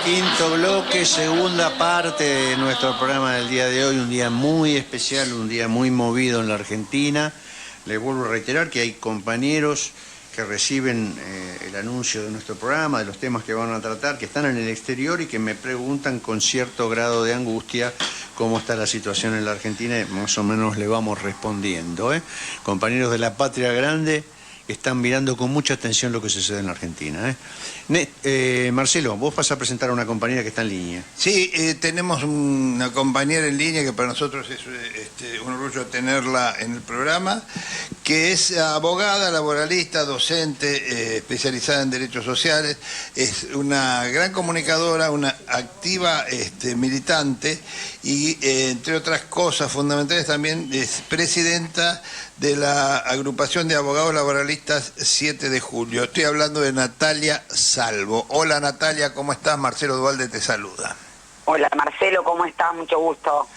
Quinto bloque, segunda parte de nuestro programa del día de hoy, un día muy especial, un día muy movido en la Argentina. Les vuelvo a reiterar que hay compañeros que reciben el anuncio de nuestro programa, de los temas que van a tratar, que están en el exterior y que me preguntan con cierto grado de angustia cómo está la situación en la Argentina y más o menos le vamos respondiendo. Compañeros de la Patria Grande están mirando con mucha atención lo que sucede en la Argentina. Marcelo, vos vas a presentar a una compañera que está en línea. Sí, tenemos una compañera en línea que para nosotros es un orgullo tenerla en el programa, que es abogada, laboralista, docente, especializada en derechos sociales, es una gran comunicadora, una activa militante y, entre otras cosas fundamentales, también es presidenta de la agrupación de abogados laboralistas 7 de julio. Estoy hablando de Natalia Salvo. Hola Natalia, ¿cómo estás? Marcelo Duhalde te saluda. Hola Marcelo, ¿cómo estás? Mucho gusto.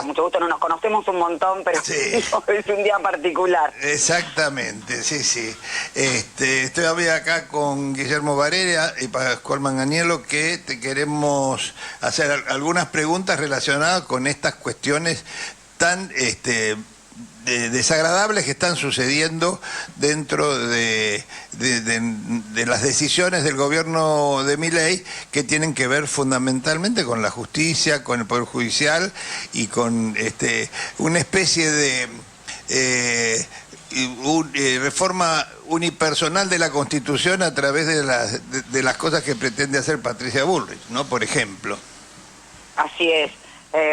Mucho gusto, no nos conocemos un montón, pero sí. Es un día particular. Exactamente, sí. Estoy acá con Guillermo Varela y Pascual Manganiello, que te queremos hacer algunas preguntas relacionadas con estas cuestiones tan desagradables que están sucediendo dentro de las decisiones del gobierno de Milei, que tienen que ver fundamentalmente con la justicia, con el Poder Judicial y con una especie de reforma unipersonal de la Constitución a través de las cosas que pretende hacer Patricia Bullrich, ¿no? Por ejemplo. Así es.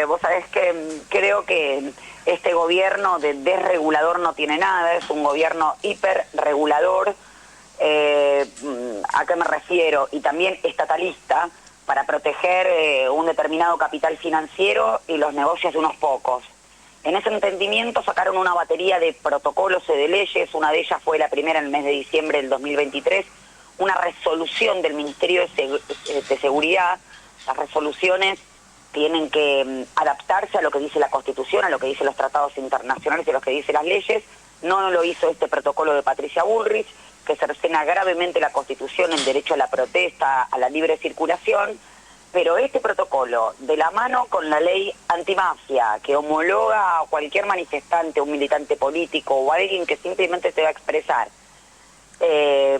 Vos sabés que creo que este gobierno de desregulador no tiene nada, es un gobierno hiperregulador. ¿A qué me refiero? Y también estatalista, para proteger un determinado capital financiero y los negocios de unos pocos. En ese entendimiento sacaron una batería de protocolos y de leyes, una de ellas fue la primera en el mes de diciembre del 2023, una resolución del Ministerio de Seguridad. Las resoluciones tienen que adaptarse a lo que dice la Constitución, a lo que dicen los tratados internacionales y a lo que dicen las leyes. No lo hizo este protocolo de Patricia Bullrich, que cercena gravemente la Constitución, el derecho a la protesta, a la libre circulación, pero este protocolo, de la mano con la ley antimafia, que homologa a cualquier manifestante, un militante político o alguien que simplemente se va a expresar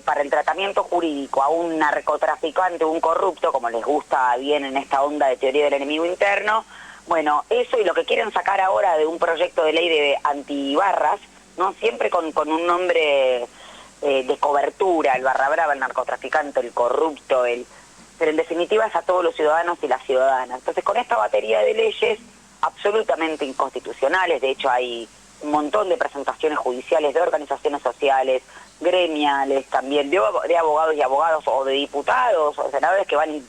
para el tratamiento jurídico a un narcotraficante o un corrupto, como les gusta bien en esta onda de teoría del enemigo interno, bueno, eso y lo que quieren sacar ahora de un proyecto de ley de antibarras, ¿no? Siempre con un nombre de cobertura, el barra brava, el narcotraficante, el corrupto, pero en definitiva es a todos los ciudadanos y las ciudadanas. Entonces, con esta batería de leyes absolutamente inconstitucionales, de hecho hay un montón de presentaciones judiciales de organizaciones sociales, gremiales también, de abogados y abogadas o de diputados o senadores que van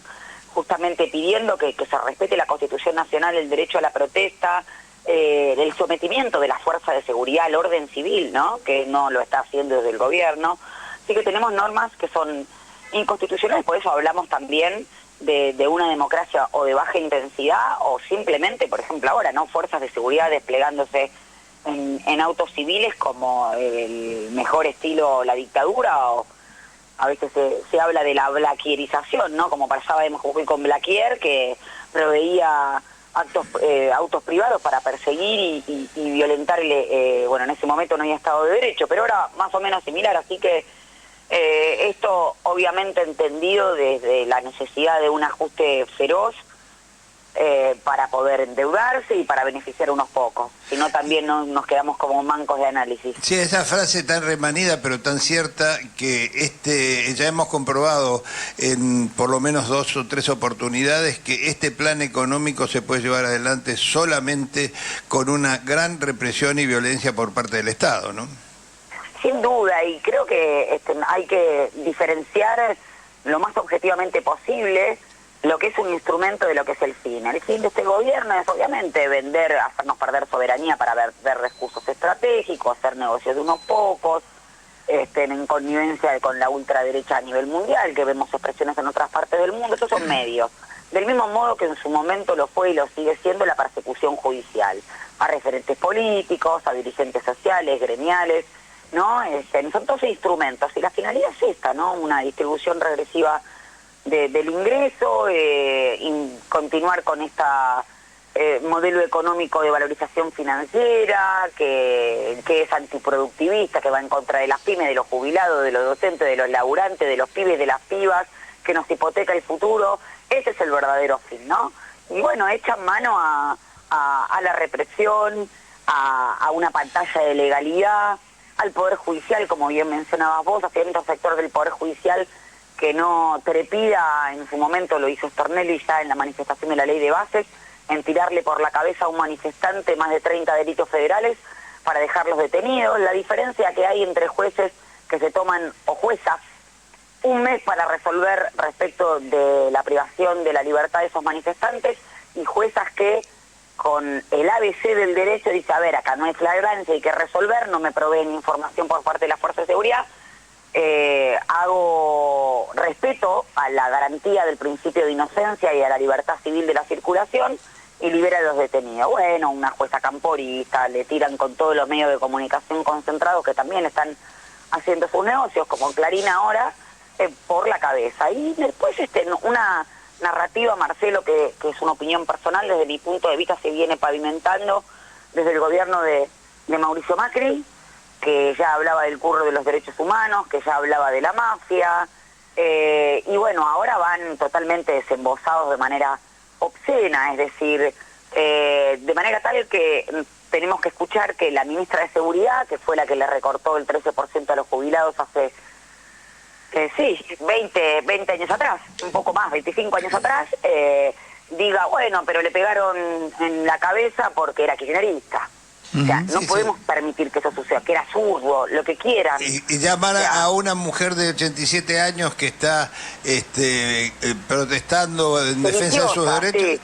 justamente pidiendo que se respete la Constitución Nacional, el derecho a la protesta, el sometimiento de la fuerza de seguridad al orden civil, ¿no? Que no lo está haciendo desde el gobierno. Así que tenemos normas que son inconstitucionales, por eso hablamos también de una democracia o de baja intensidad o simplemente, por ejemplo ahora, ¿no? Fuerzas de seguridad desplegándose en autos civiles como el mejor estilo la dictadura, o a veces se habla de la blaquierización, ¿no? Como pasaba en Jujuy con Blaquier, que proveía autos privados para perseguir y violentarle, bueno, en ese momento no había Estado de Derecho, pero ahora más o menos similar, así que esto obviamente entendido desde la necesidad de un ajuste feroz para poder endeudarse y para beneficiar a unos pocos, si no también nos quedamos como mancos de análisis. Sí, esa frase tan remanida pero tan cierta que ya hemos comprobado en por lo menos 2 o 3 oportunidades que este plan económico se puede llevar adelante solamente con una gran represión y violencia por parte del Estado, ¿no? Sin duda, y creo que hay que diferenciar lo más objetivamente posible lo que es un instrumento de lo que es el fin. El fin de este gobierno es obviamente vender, hacernos perder soberanía para ver recursos estratégicos, hacer negocios de unos pocos, en connivencia con la ultraderecha a nivel mundial, que vemos expresiones en otras partes del mundo. Esos son medios. Del mismo modo que en su momento lo fue y lo sigue siendo la persecución judicial a referentes políticos, a dirigentes sociales, gremiales, ¿no? Son todos instrumentos, y la finalidad es esta, ¿no? Una distribución regresiva del ingreso, continuar con esta modelo económico de valorización financiera, que es antiproductivista, que va en contra de las pymes, de los jubilados, de los docentes, de los laburantes, de los pibes, de las pibas, que nos hipoteca el futuro. Ese es el verdadero fin, ¿no? Y bueno, echan mano a la represión, a una pantalla de legalidad, al Poder Judicial, como bien mencionabas vos, hacia otro sector del Poder Judicial que no trepida, en su momento lo hizo Stornelli ya en la manifestación de la ley de bases, en tirarle por la cabeza a un manifestante más de 30 delitos federales para dejarlos detenidos. La diferencia que hay entre jueces que se toman, o juezas, un mes para resolver respecto de la privación de la libertad de esos manifestantes, y juezas que con el ABC del derecho dice, a ver, acá no hay flagrancia, hay que resolver, no me proveen información por parte de la Fuerza de Seguridad, hago respeto a la garantía del principio de inocencia y a la libertad civil de la circulación y libera a los detenidos. Bueno, una jueza camporista, le tiran con todos los medios de comunicación concentrados que también están haciendo sus negocios, como Clarín ahora, por la cabeza. Y después una narrativa, Marcelo, que es una opinión personal, desde mi punto de vista se viene pavimentando desde el gobierno de Mauricio Macri, que ya hablaba del curro de los derechos humanos, que ya hablaba de la mafia, y bueno, ahora van totalmente desembosados de manera obscena, es decir, de manera tal que tenemos que escuchar que la ministra de Seguridad, que fue la que le recortó el 13% a los jubilados hace, 20 años atrás, un poco más, 25 años atrás, diga, bueno, pero le pegaron en la cabeza porque era kirchnerista. O sea, no podemos permitir que eso suceda, que era zurdo, lo que quieran. Y llamar a una mujer de 87 años que está protestando en defensa de sus derechos,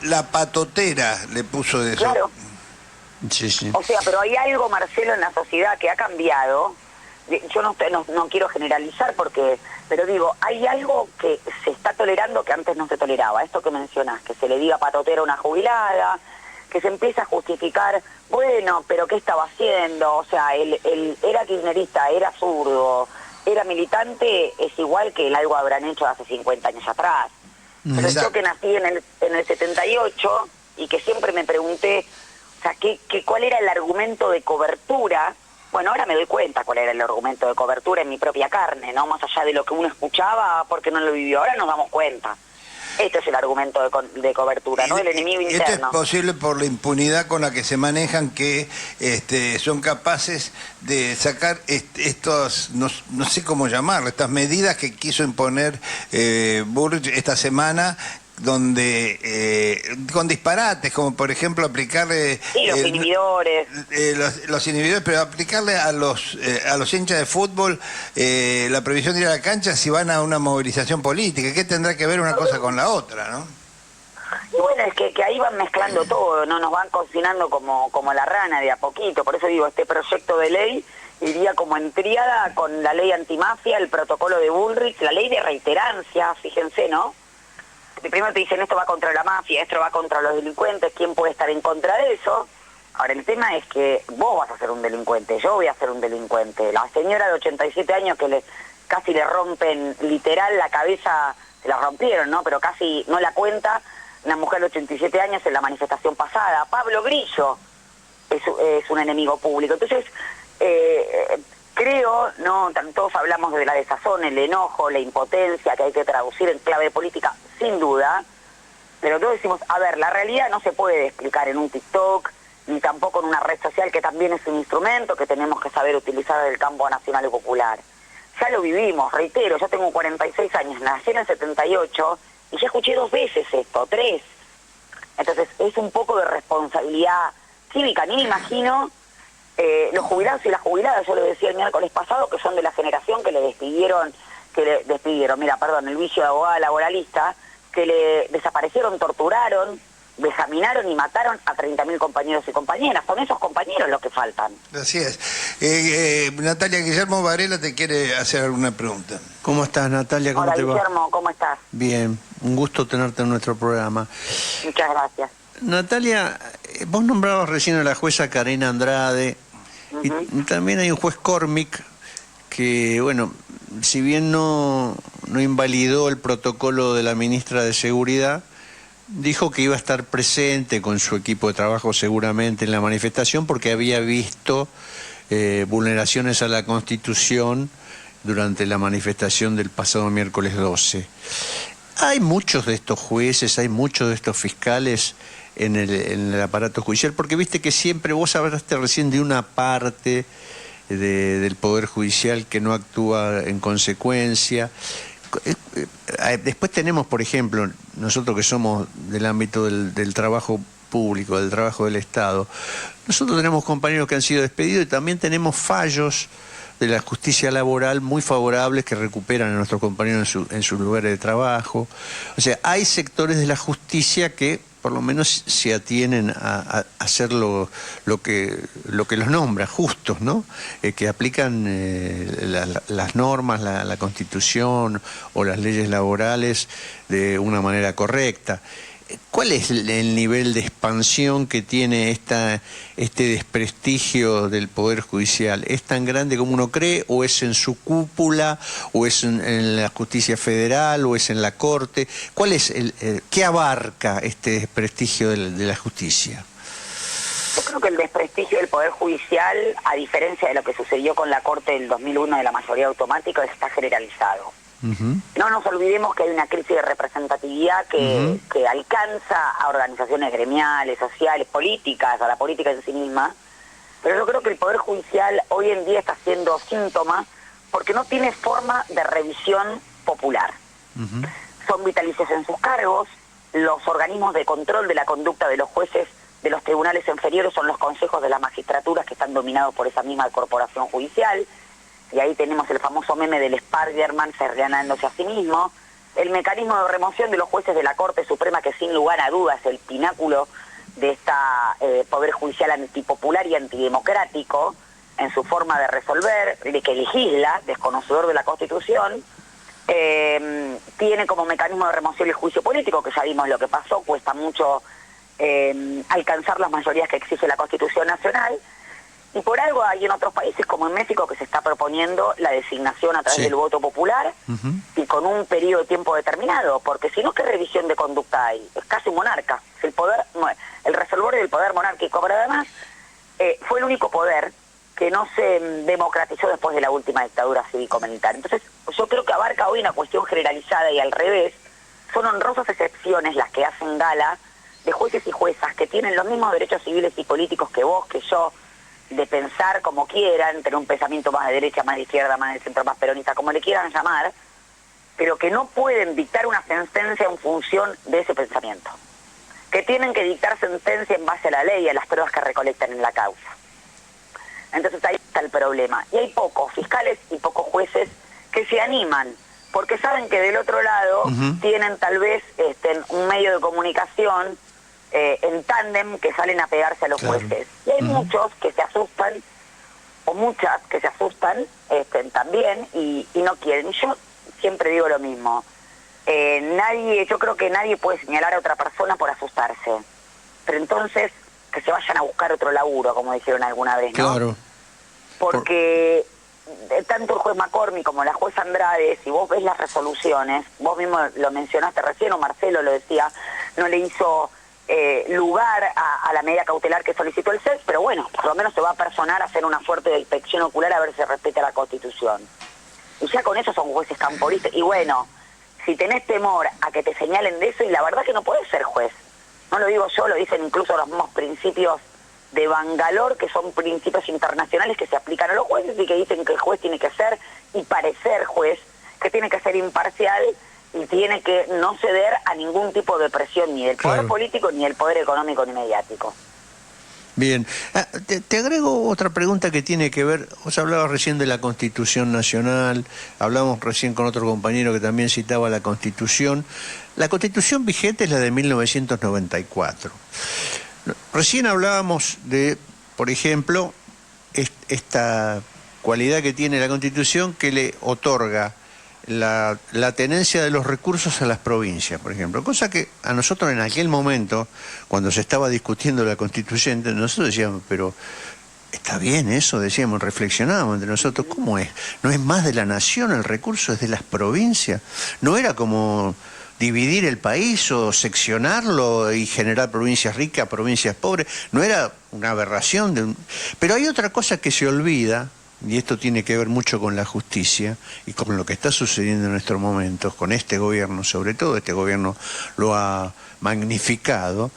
la patotera le puso de eso. Claro. Sí. O sea, pero hay algo, Marcelo, en la sociedad que ha cambiado. Yo no quiero generalizar pero digo, hay algo que se está tolerando que antes no se toleraba. Esto que mencionás, que se le diga patotera a una jubilada, que se empieza a justificar, bueno, pero ¿qué estaba haciendo? O sea, él era kirchnerista, era zurdo, era militante, es igual que el algo habrán hecho hace 50 años atrás. Pero yo que nací en el 78 y que siempre me pregunté, o sea, ¿cuál era el argumento de cobertura? Bueno, ahora me doy cuenta cuál era el argumento de cobertura en mi propia carne, ¿no? Más allá de lo que uno escuchaba porque no lo vivió, ahora nos damos cuenta. Este es el argumento de cobertura, ¿no? El enemigo interno. Esto es posible por la impunidad con la que se manejan, que son capaces de sacar estos, no sé cómo llamarlo, estas medidas que quiso imponer Burrich esta semana, donde con disparates, como por ejemplo aplicarle los inhibidores, los inhibidores, pero aplicarle a los hinchas de fútbol la prohibición de ir a la cancha si van a una movilización política. ¿Qué tendrá que ver una cosa con la otra, no? Y bueno, es que ahí van mezclando todo, no nos van cocinando como la rana de a poquito. Por eso digo, este proyecto de ley iría como en tríada con la ley antimafia, el protocolo de Bullrich, la ley de reiterancia, fíjense, ¿no? Primero te dicen esto va contra la mafia, esto va contra los delincuentes, ¿quién puede estar en contra de eso? Ahora el tema es que vos vas a ser un delincuente, yo voy a ser un delincuente. La señora de 87 años que casi le rompen literal la cabeza, se la rompieron, ¿no? Pero casi no la cuenta, una mujer de 87 años en la manifestación pasada. Pablo Grillo es un enemigo público. Entonces, creo, ¿no? Todos hablamos de la desazón, el enojo, la impotencia que hay que traducir en clave política, sin duda, pero todos decimos, a ver, la realidad no se puede explicar en un TikTok, ni tampoco en una red social que también es un instrumento que tenemos que saber utilizar en el campo nacional y popular. Ya lo vivimos, reitero, yo tengo 46 años, nací en el 78 y ya escuché 2 veces esto, 3. Entonces es un poco de responsabilidad cívica, ni me imagino los jubilados y las jubiladas, yo lo decía el miércoles pasado, que son de la generación que le despidieron, el vicio de abogada laboralista, que le desaparecieron, torturaron, vejaminaron y mataron a 30.000 compañeros y compañeras. Son esos compañeros los que faltan. Así es. Natalia, Guillermo Varela te quiere hacer alguna pregunta. ¿Cómo estás, Natalia? ¿Cómo te va? Hola, Guillermo, ¿cómo estás? Bien, un gusto tenerte en nuestro programa. Muchas gracias. Natalia, vos nombrabas recién a la jueza Karina Andrade, Y también hay un juez Cormick que, bueno, si bien no invalidó el protocolo de la ministra de Seguridad, dijo que iba a estar presente con su equipo de trabajo seguramente en la manifestación porque había visto vulneraciones a la Constitución durante la manifestación del pasado miércoles 12. Hay muchos de estos jueces, hay muchos de estos fiscales en el aparato judicial, porque viste que siempre vos hablaste recién de una parte del Poder Judicial que no actúa en consecuencia. Después tenemos, por ejemplo, nosotros que somos del ámbito del trabajo público, del trabajo del Estado, nosotros tenemos compañeros que han sido despedidos y también tenemos fallos de la justicia laboral muy favorables que recuperan a nuestros compañeros en sus lugares de trabajo. O sea, hay sectores de la justicia que por lo menos se atienen a hacer lo que los nombra, justos, ¿no? Que aplican las normas, la Constitución o las leyes laborales de una manera correcta. ¿Cuál es el nivel de expansión que tiene este desprestigio del Poder Judicial? ¿Es tan grande como uno cree, o es en su cúpula, o es en la justicia federal, o es en la Corte? ¿Cuál es qué abarca este desprestigio de la justicia? Yo creo que el desprestigio del Poder Judicial, a diferencia de lo que sucedió con la Corte del 2001 de la mayoría automática, está generalizado. No nos olvidemos que hay una crisis de representatividad que alcanza a organizaciones gremiales, sociales, políticas, a la política en sí misma, pero yo creo que el Poder Judicial hoy en día está siendo síntoma porque no tiene forma de revisión popular. Son vitalicios en sus cargos, los organismos de control de la conducta de los jueces de los tribunales inferiores son los consejos de las magistraturas que están dominados por esa misma corporación judicial. Y ahí tenemos el famoso meme del Spider-Man serrenándose a sí mismo. El mecanismo de remoción de los jueces de la Corte Suprema, que sin lugar a dudas es el pináculo de esta Poder Judicial antipopular y antidemocrático en su forma de resolver, de que legisla, desconocedor de la Constitución, tiene como mecanismo de remoción el juicio político, que ya vimos lo que pasó, cuesta mucho alcanzar las mayorías que exige la Constitución Nacional. Y por algo hay en otros países, como en México, que se está proponiendo la designación a través del voto popular y con un periodo de tiempo determinado, porque si no, ¿qué revisión de conducta hay? Es casi un monarca, el resolver del poder monárquico, pero además fue el único poder que no se democratizó después de la última dictadura cívico-militar. Entonces, yo creo que abarca hoy una cuestión generalizada y al revés. Son honrosas excepciones las que hacen gala de jueces y juezas que tienen los mismos derechos civiles y políticos que vos, que yo, de pensar como quieran, tener un pensamiento más de derecha, más de izquierda, más de centro, más peronista, como le quieran llamar, pero que no pueden dictar una sentencia en función de ese pensamiento, que tienen que dictar sentencia en base a la ley y a las pruebas que recolectan en la causa. Entonces ahí está el problema. Y hay pocos fiscales y pocos jueces que se animan, porque saben que del otro lado tienen tal vez un medio de comunicación en tándem que salen a pegarse a los jueces. Y hay muchos que se asustan, o muchas que se asustan también y no quieren. Y yo siempre digo lo mismo. Yo creo que nadie puede señalar a otra persona por asustarse. Pero entonces que se vayan a buscar otro laburo, como dijeron alguna vez, ¿no? Claro. Porque tanto el juez McCormick como la jueza Andrade, si vos ves las resoluciones, vos mismo lo mencionaste recién, o Marcelo lo decía, no le hizo lugar a la medida cautelar que solicitó el SES, pero bueno, por lo menos se va a personar a hacer una fuerte inspección ocular a ver si respeta la Constitución. Y ya con eso son jueces camporistas. Y bueno, si tenés temor a que te señalen de eso, y la verdad que no podés ser juez. No lo digo yo, lo dicen incluso los mismos principios de Bangalore, que son principios internacionales que se aplican a los jueces y que dicen que el juez tiene que ser y parecer juez, que tiene que ser imparcial y tiene que no ceder a ningún tipo de presión, ni del poder político, ni del poder económico, ni mediático. Bien. Te agrego otra pregunta que tiene que ver, vos hablabas recién de la Constitución Nacional, hablamos recién con otro compañero que también citaba la Constitución. La Constitución vigente es la de 1994. Recién hablábamos de, por ejemplo, esta cualidad que tiene la Constitución que le otorga la tenencia de los recursos a las provincias, por ejemplo, cosa que a nosotros en aquel momento, cuando se estaba discutiendo la Constituyente, nosotros decíamos, pero Está bien eso, decíamos, reflexionábamos entre nosotros, ¿cómo es? ¿No es más de la nación el recurso, es de las provincias? ¿No era como dividir el país o seccionarlo y generar provincias ricas, provincias pobres? ¿No era una aberración? Pero hay otra cosa que se olvida, y esto tiene que ver mucho con la justicia y con lo que está sucediendo en estos momentos, con este gobierno, sobre todo este gobierno lo ha magnificado.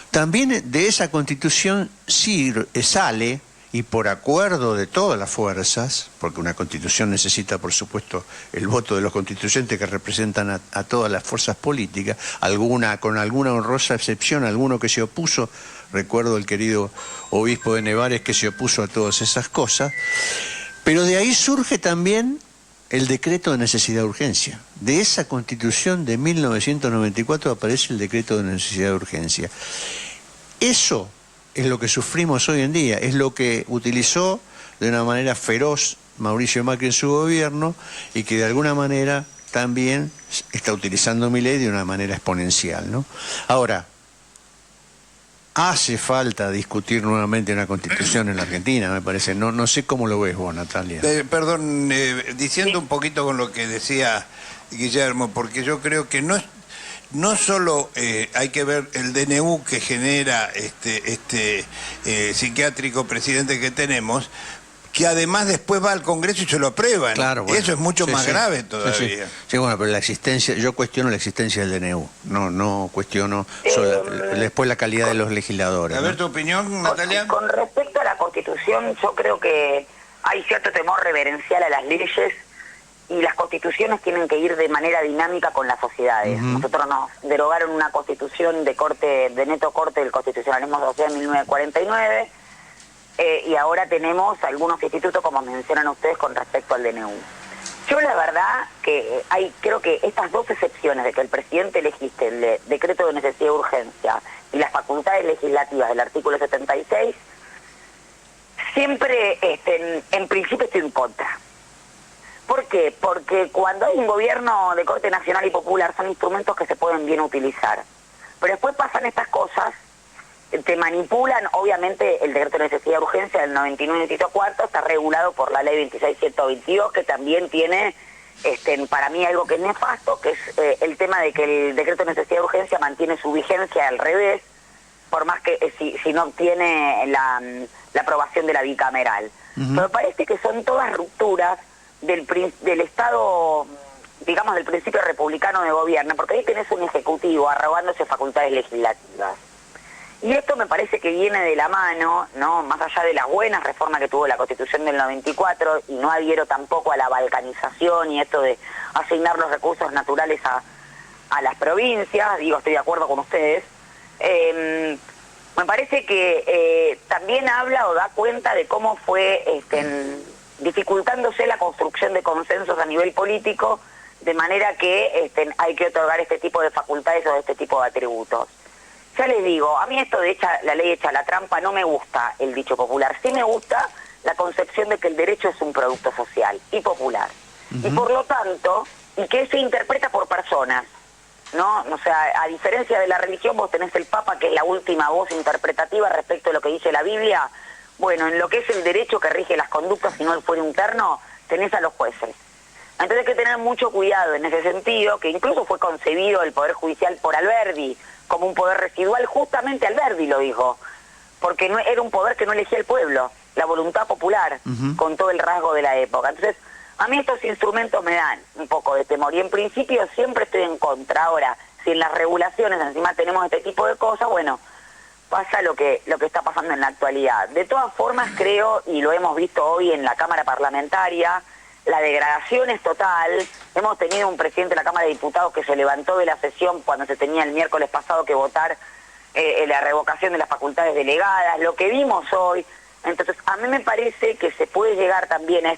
También de esa constitución sí sale, y por acuerdo de todas las fuerzas, porque una constitución necesita, por supuesto, el voto de los constituyentes que representan a todas las fuerzas políticas, con alguna honrosa excepción, alguno que se opuso, recuerdo el querido obispo de Nevares que se opuso a todas esas cosas, pero de ahí surge también el decreto de necesidad de urgencia. De esa constitución de 1994 aparece el decreto de necesidad de urgencia. Eso es lo que sufrimos hoy en día, es lo que utilizó de una manera feroz Mauricio Macri en su gobierno y que de alguna manera también está utilizando Milei de una manera exponencial, ¿no? Ahora, hace falta discutir nuevamente una constitución en la Argentina, me parece. No sé cómo lo ves vos, Natalia. Perdón, diciendo un poquito con lo que decía Guillermo, porque yo creo que no solo hay que ver el DNU que genera este psiquiátrico presidente que tenemos, que además después va al Congreso y se lo aprueban. Claro, bueno, eso es mucho más grave todavía. Sí, bueno, pero yo cuestiono la existencia del DNU, no cuestiono después la calidad de los legisladores. A ver, ¿tu opinión, Natalia? Con respecto a la Constitución, yo creo que hay cierto temor reverencial a las leyes, y las constituciones tienen que ir de manera dinámica con las sociedades. Nosotros nos derogaron una constitución de neto corte del constitucionalismo social en 1949, y ahora tenemos algunos institutos, como mencionan ustedes, con respecto al DNU. Yo la verdad que creo que estas dos excepciones de que el presidente elegiste el decreto de necesidad de urgencia y las facultades legislativas del artículo 76, siempre en principio estoy en contra. ¿Por qué? Porque cuando hay un gobierno de corte nacional y popular son instrumentos que se pueden bien utilizar. Pero después pasan estas cosas, te manipulan. Obviamente el decreto de necesidad de urgencia del 99 inciso cuarto está regulado por la ley 26122, que también tiene para mí algo que es nefasto, que es el tema de que el decreto de necesidad de urgencia mantiene su vigencia al revés, por más que si no obtiene la aprobación de la bicameral. Pero parece que son todas rupturas del Estado, digamos, del principio republicano de gobierno, porque ahí tenés un ejecutivo arrogándose facultades legislativas. Y esto me parece que viene de la mano, ¿no? Más allá de las buenas reformas que tuvo la Constitución del 94, y no adhiero tampoco a la balcanización y esto de asignar los recursos naturales a las provincias, estoy de acuerdo con ustedes. Me parece que también habla o da cuenta de cómo fue dificultándose la construcción de consensos a nivel político, de manera que hay que otorgar este tipo de facultades o este tipo de atributos. Ya les digo, a mí esto de la ley hecha la trampa no me gusta el dicho popular, sí me gusta la concepción de que el derecho es un producto social y popular, y por lo tanto, y que se interpreta por personas, ¿no? O sea, a diferencia de la religión, vos tenés el Papa, que es la última voz interpretativa respecto a lo que dice la Biblia. Bueno, en lo que es el derecho que rige las conductas, si no el fuero interno, tenés a los jueces. Entonces hay que tener mucho cuidado en ese sentido, que incluso fue concebido el Poder Judicial por Alberdi como un poder residual, justamente Alberdi lo dijo, porque no era un poder que no elegía el pueblo, la voluntad popular, con todo el rasgo de la época. Entonces, a mí estos instrumentos me dan un poco de temor, y en principio siempre estoy en contra. Ahora, si en las regulaciones encima tenemos este tipo de cosas, bueno, pasa lo que está pasando en la actualidad. De todas formas, creo, y lo hemos visto hoy en la Cámara Parlamentaria, la degradación es total. Hemos tenido un presidente de la Cámara de Diputados que se levantó de la sesión cuando se tenía el miércoles pasado que votar la revocación de las facultades delegadas, lo que vimos hoy. Entonces, a mí me parece que se puede llegar también a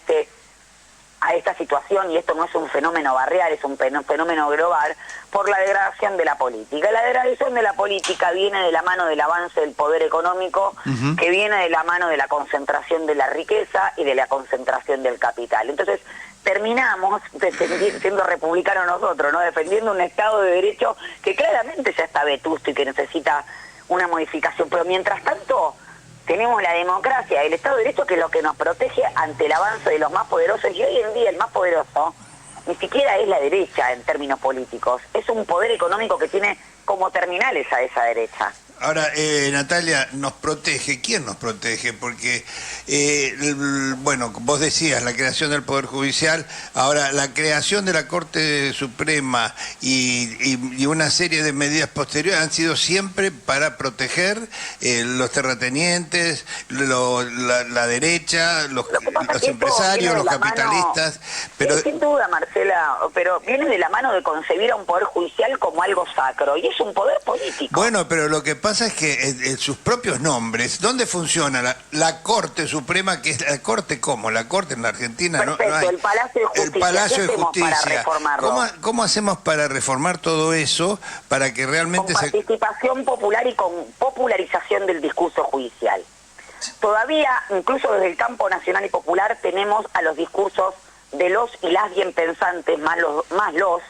esta situación, y esto no es un fenómeno barrial, es un fenómeno global, por la degradación de la política. La degradación de la política viene de la mano del avance del poder económico, que viene de la mano de la concentración de la riqueza y de la concentración del capital. Entonces, terminamos siendo republicanos nosotros, ¿no? Defendiendo un Estado de Derecho que claramente ya está vetusto y que necesita una modificación, pero mientras tanto tenemos la democracia, el Estado de Derecho, que es lo que nos protege ante el avance de los más poderosos, y hoy en día el más poderoso ni siquiera es la derecha en términos políticos, es un poder económico que tiene como terminales a esa derecha. Ahora, Natalia, ¿nos protege? ¿Quién nos protege? Porque, bueno, vos decías, la creación del Poder Judicial, ahora la creación de la Corte Suprema y una serie de medidas posteriores han sido siempre para proteger los terratenientes, la derecha, los empresarios, los capitalistas. Pero sin duda, Marcela, pero viene de la mano de concebir a un Poder Judicial como algo sacro, y es un poder político. Bueno, pero lo que pasa es que en sus propios nombres, ¿dónde funciona la Corte Suprema? Que es la Corte, ¿cómo? La Corte en la Argentina Perfecto, no hay. El Palacio de Justicia. El Palacio de Justicia. Para reformarlo? ¿Cómo hacemos para reformar todo eso para que realmente con participación popular y con popularización del discurso judicial? Todavía, incluso desde el campo nacional y popular, tenemos a los discursos de los y las bien pensantes, más los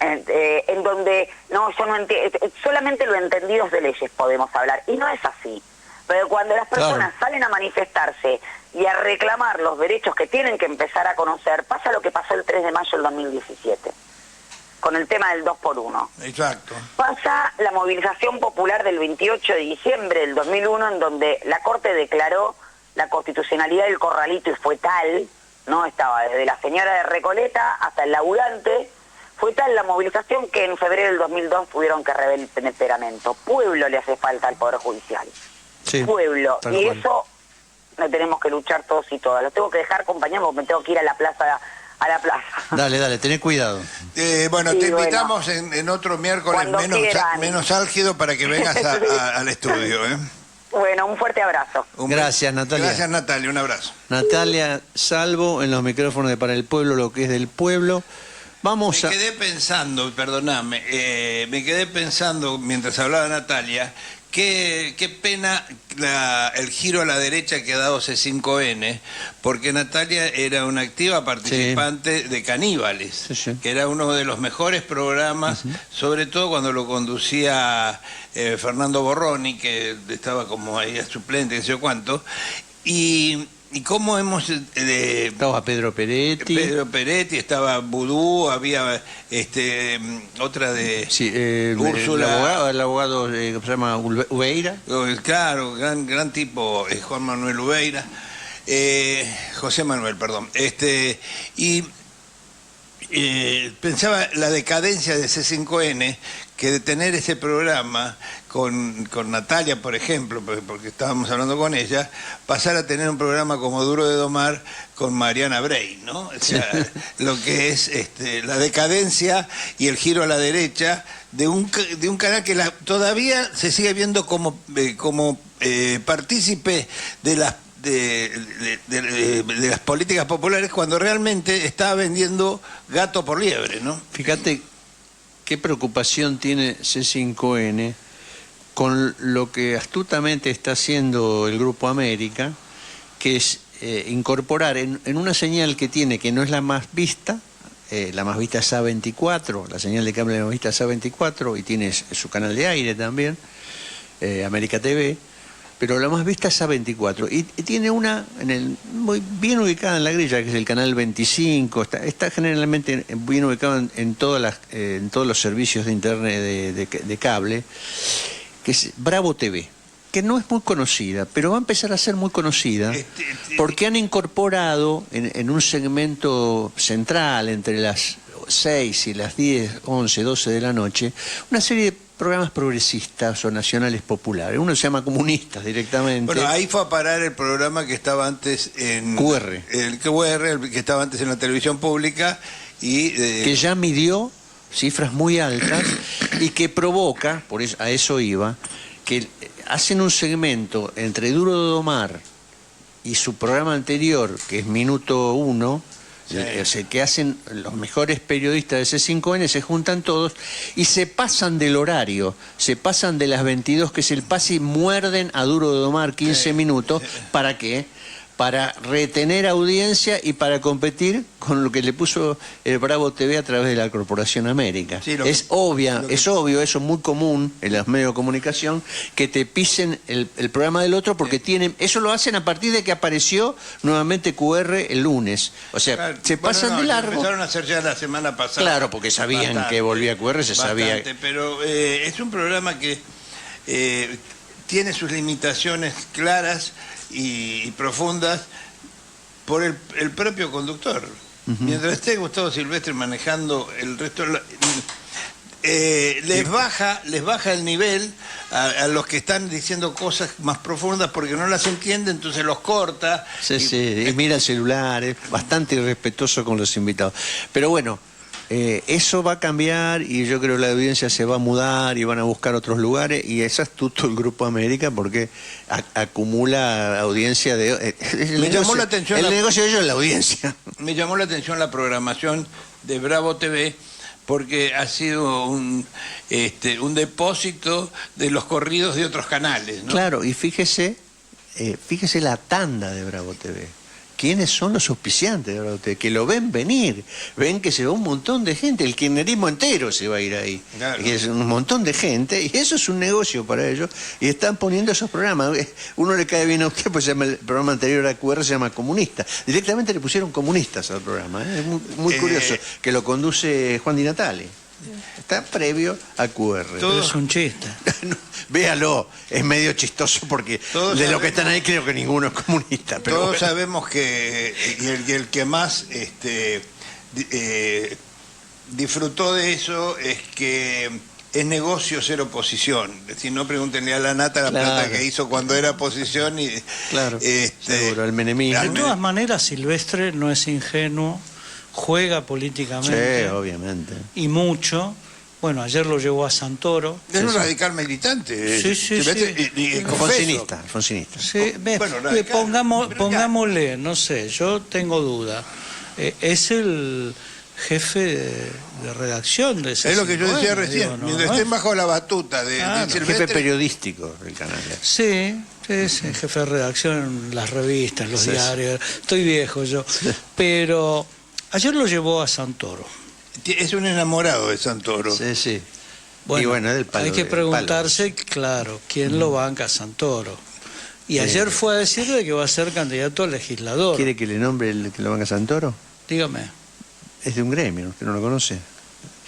en donde no, yo no entiendo, solamente los entendidos de leyes podemos hablar, y no es así. Pero cuando las personas salen a manifestarse y a reclamar los derechos que tienen que empezar a conocer, pasa lo que pasó el 3 de mayo del 2017, con el tema del 2x1. Exacto. Pasa la movilización popular del 28 de diciembre del 2001, en donde la Corte declaró la constitucionalidad del corralito, y fue tal, no estaba desde la señora de Recoleta hasta el laburante. Fue tal la movilización que en febrero del 2002 tuvieron que revelar el temperamento. Pueblo le hace falta al Poder Judicial. Sí, pueblo. Y cual. Eso lo tenemos que luchar todos y todas. Lo tengo que dejar, compañeros, porque me tengo que ir a la plaza. Dale, tené cuidado. Bueno, sí, te invitamos en otro miércoles menos álgido para que vengas al estudio. Bueno, un fuerte abrazo. Gracias, Natalia. Gracias, Natalia, un abrazo. Natalia Salvo, en los micrófonos de Para el Pueblo, lo que es del pueblo. Me quedé pensando, perdóname, me quedé pensando mientras hablaba Natalia, qué pena el giro a la derecha que ha dado C5N, porque Natalia era una activa participante de Caníbales, que era uno de los mejores programas, sobre todo cuando lo conducía Fernando Borroni, que estaba como ahí a suplente, no sé cuánto, y cómo hemos... estaba Pedro Peretti. Estaba Vudú, había otra de Úrsula. El abogado que se llama Ubeira. Claro, gran tipo, Juan Manuel Ubeira. José Manuel, perdón. Y pensaba la decadencia de C5N, que de tener ese programa con Natalia, por ejemplo, porque estábamos hablando con ella, pasar a tener un programa como Duro de Domar con Mariana Bray, ¿no? O sea, lo que es la decadencia y el giro a la derecha de un canal que todavía se sigue viendo como partícipe de las de las políticas populares, cuando realmente está vendiendo gato por liebre, ¿no? Fíjate qué preocupación tiene C5N con lo que astutamente está haciendo el Grupo América, que es incorporar en una señal que tiene, que no es la más vista es A24, la señal de cable más vista es A24, y tiene su canal de aire también, América TV, pero la más vista es A24, y tiene una muy bien ubicada en la grilla, que es el canal 25, está generalmente bien ubicado en todos los servicios de internet de cable, que es Bravo TV, que no es muy conocida, pero va a empezar a ser muy conocida, porque han incorporado en un segmento central entre las 6 y las 10, 11, 12 de la noche, una serie de programas progresistas o nacionales populares. Uno se llama Comunistas directamente. Bueno, ahí fue a parar el programa que estaba antes en... QR. El QR, que estaba antes en la televisión pública y... que ya midió cifras muy altas y que provoca, por eso, a eso iba, que hacen un segmento entre Duro de Domar y su programa anterior, que es Minuto 1, o sea, que hacen los mejores periodistas de C5N, se juntan todos y se pasan del horario, se pasan de las 22, que es el pase, y muerden a Duro de Domar 15 minutos. ¿Para qué? para retener audiencia y para competir con lo que le puso el Bravo TV a través de la Corporación América. Sí, es obvio, eso es muy común en los medios de comunicación, que te pisen el programa del otro porque tienen, eso lo hacen a partir de que apareció nuevamente QR el lunes. O sea, claro, se pasan de largo. Empezaron a hacer ya la semana pasada. Claro, porque sabían que volvía QR, se sabía. Pero es un programa que tiene sus limitaciones claras y profundas por el propio conductor. Mientras esté Gustavo Silvestre manejando el resto, les baja el nivel a los que están diciendo cosas más profundas porque no las entiende, entonces los corta. Sí, y mira el celular, es bastante irrespetuoso con los invitados. Pero bueno, eso va a cambiar y yo creo que la audiencia se va a mudar y van a buscar otros lugares, y es astuto el Grupo América porque acumula audiencia de... Me llamó la atención el negocio de ellos es la audiencia. Me llamó la atención la programación de Bravo TV porque ha sido un depósito de los corridos de otros canales, ¿no? Claro, y fíjese la tanda de Bravo TV. ¿Quiénes son los auspiciantes de Bravo TV? Que lo ven venir, ven que se va un montón de gente, el kirchnerismo entero se va a ir ahí. Claro. Es un montón de gente, y eso es un negocio para ellos, y están poniendo esos programas. Uno le cae bien a usted, pues se llama, el programa anterior a QR se llama Comunista. Directamente le pusieron comunistas al programa, ¿eh? Es muy curioso, que lo conduce Juan Di Natale. Está previo a QR. Todo es un chiste. No, véalo, es medio chistoso porque de los que están ahí creo que ninguno es comunista. Pero todos sabemos que el que más disfrutó de eso es que es negocio ser oposición. Si no, pregúntenle a la Nata la plata que hizo cuando era oposición. Claro, seguro, el menemismo. De todas maneras, Silvestre no es ingenuo. Juega políticamente. Sí, obviamente. Y mucho. Bueno, ayer lo llevó a Santoro. Es un radical militante. Sí. Alfonsinista. Sí, pongámosle, no sé, yo tengo duda. Es el jefe de redacción de ese. Es lo que yo decía recién. Digo, mientras estén bajo la batuta de Silvestre. Jefe periodístico del canal. Sí, jefe de redacción en las revistas, los diarios. Estoy viejo yo. Pero ayer lo llevó a Santoro. Es un enamorado de Santoro. Sí. Bueno, y bueno, del palo, hay que preguntarse, claro, quién lo banca a Santoro. Y ayer fue a decirle que va a ser candidato a legislador. ¿Quiere que le nombre el que lo banca a Santoro? Dígame. Es de un gremio, usted no lo conoce.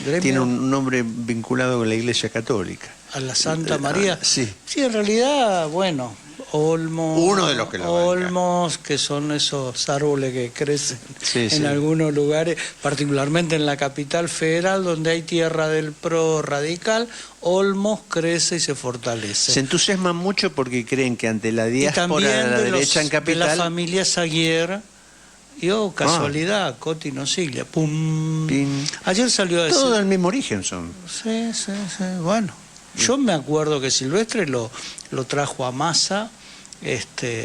¿Gremio? Tiene un nombre vinculado con la Iglesia Católica. ¿A la Santa María? Sí. Sí, en realidad, bueno, Olmos. Uno de los que lo Olmos, que son esos árboles que crecen en algunos lugares, particularmente en la capital federal, donde hay tierra del PRO radical. Olmos crece y se fortalece. Se entusiasman mucho porque creen que ante la diáspora de la derecha en capital... de la familia Saguier. Y casualidad, Coti no sigla, pum. Pin. Ayer salió a decir... Todo del mismo origen son. Sí, bueno. Yo me acuerdo que Silvestre lo trajo a Massa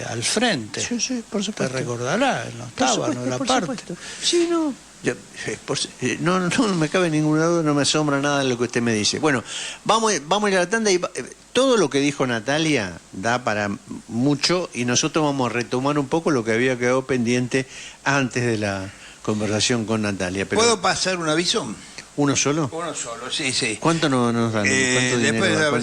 al frente. Sí, por supuesto. Te recordará, no estaba, no era parte. Supuesto. Sí, no. No me cabe ninguna duda, no me asombra nada de lo que usted me dice. Bueno, vamos a ir a la tanda y todo lo que dijo Natalia da para mucho, y nosotros vamos a retomar un poco lo que había quedado pendiente antes de la conversación con Natalia. Pero... ¿Puedo pasar un aviso? ¿Uno solo? Uno solo, sí. ¿Cuánto nos dan? Después a ver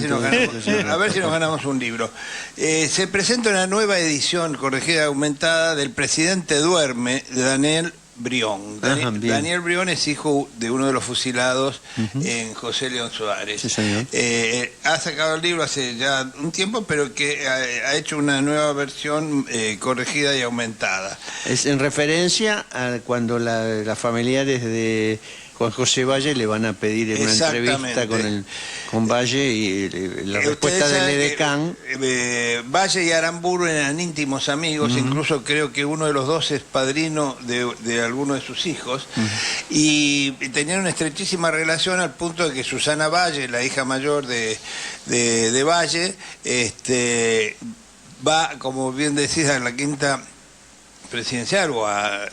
si nos ganamos un libro. Se presenta una nueva edición corregida y aumentada del Presidente Duerme, de Daniel Brión. Daniel Brión es hijo de uno de los fusilados en José León Suárez. Sí, señor. Ha sacado el libro hace ya un tiempo, pero que ha hecho una nueva versión corregida y aumentada. Es en referencia a cuando las familiares de Juan José Valle le van a pedir una entrevista con Valle, y la respuesta del Edecán. Valle y Aramburu eran íntimos amigos, incluso creo que uno de los dos es padrino de alguno de sus hijos, y tenían una estrechísima relación al punto de que Susana Valle, la hija mayor de Valle, va, como bien decís, a la quinta presidencial o a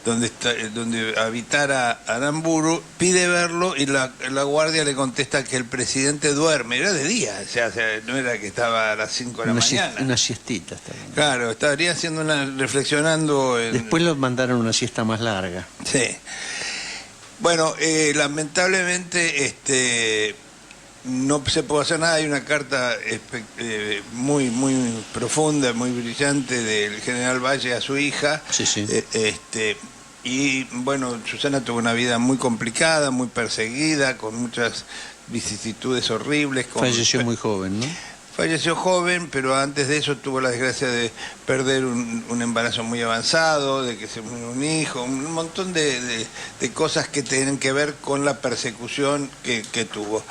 donde habitara Aramburu, pide verlo y la guardia le contesta que el presidente duerme. Era de día, o sea, no era que estaba a las 5 de la mañana. Una siestita. Claro, estaría haciendo reflexionando. Después lo mandaron una siesta más larga. Sí. Bueno, lamentablemente no se puede hacer nada. Hay una carta muy profunda, muy brillante del general Valle a su hija. Sí, sí. Y bueno, Susana tuvo una vida muy complicada, muy perseguida, con muchas vicisitudes horribles. Falleció muy joven, ¿no? Falleció joven, pero antes de eso tuvo la desgracia de perder un embarazo muy avanzado, de que se murió un hijo, un montón de cosas que tienen que ver con la persecución que tuvo.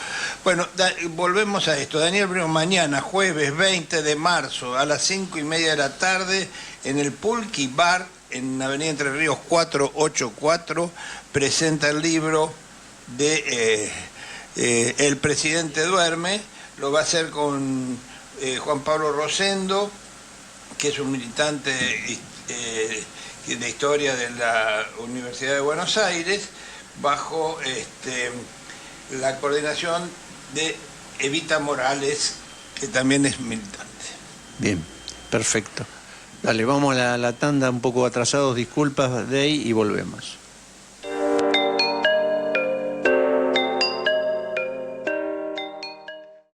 Bueno, volvemos a esto. Daniel Bremo, mañana, jueves 20 de marzo, a las 5:30 de la tarde, en el Pulqui Bar, en Avenida Entre Ríos 484, presenta el libro de El presidente duerme. Lo va a hacer con Juan Pablo Rosendo, que es un militante de historia de la Universidad de Buenos Aires, bajo la coordinación de Evita Morales, que también es militante. Bien, perfecto. Dale, vamos a la tanda un poco atrasados, disculpas, Dey, y volvemos.